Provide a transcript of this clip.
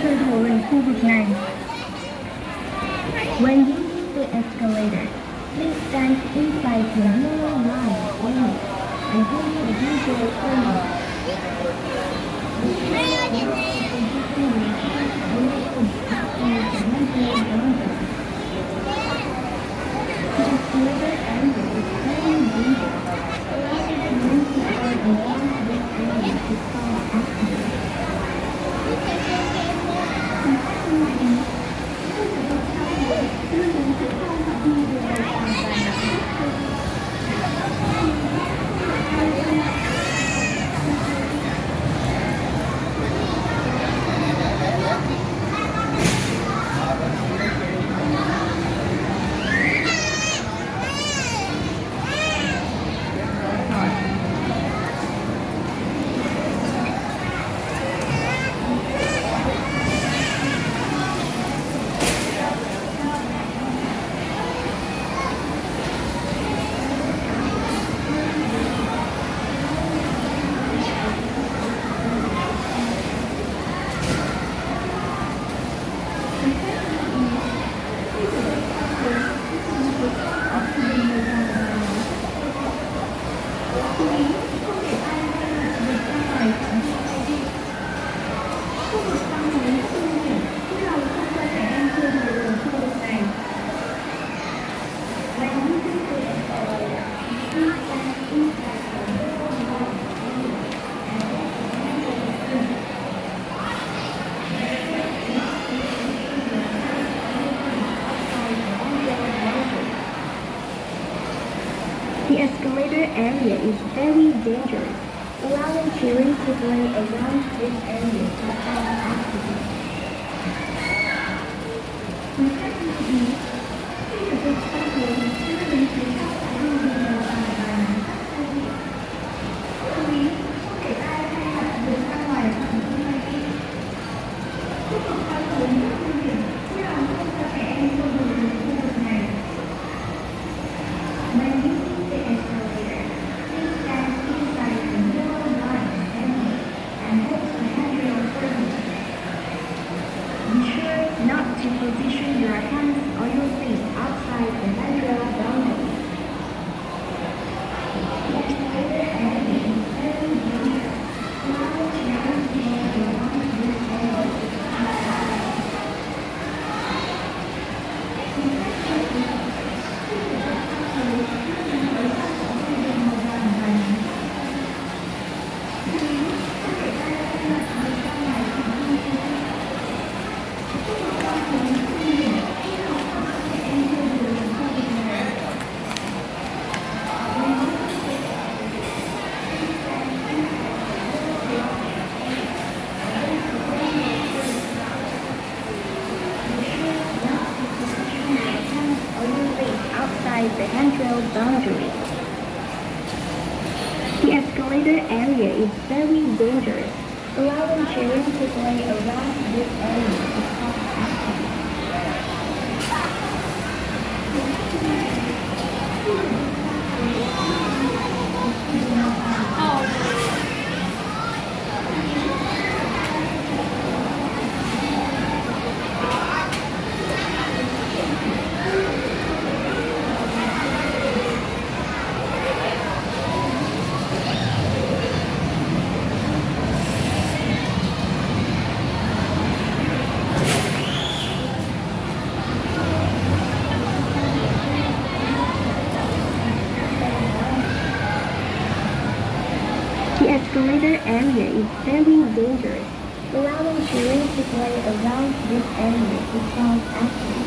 chơi đùa gần khu vực này. When using the escalator, please stand inside the yellow line only and hold the usual corner. The escalator area is very dangerous, allowing children to play around this area without accident. Position your hands or your feet outside the handrail boundary. The handrail boundary. The escalator area is very dangerous, allowing children to play around this area without accident. The escalator area is very dangerous, allowing children to play around this area without accident.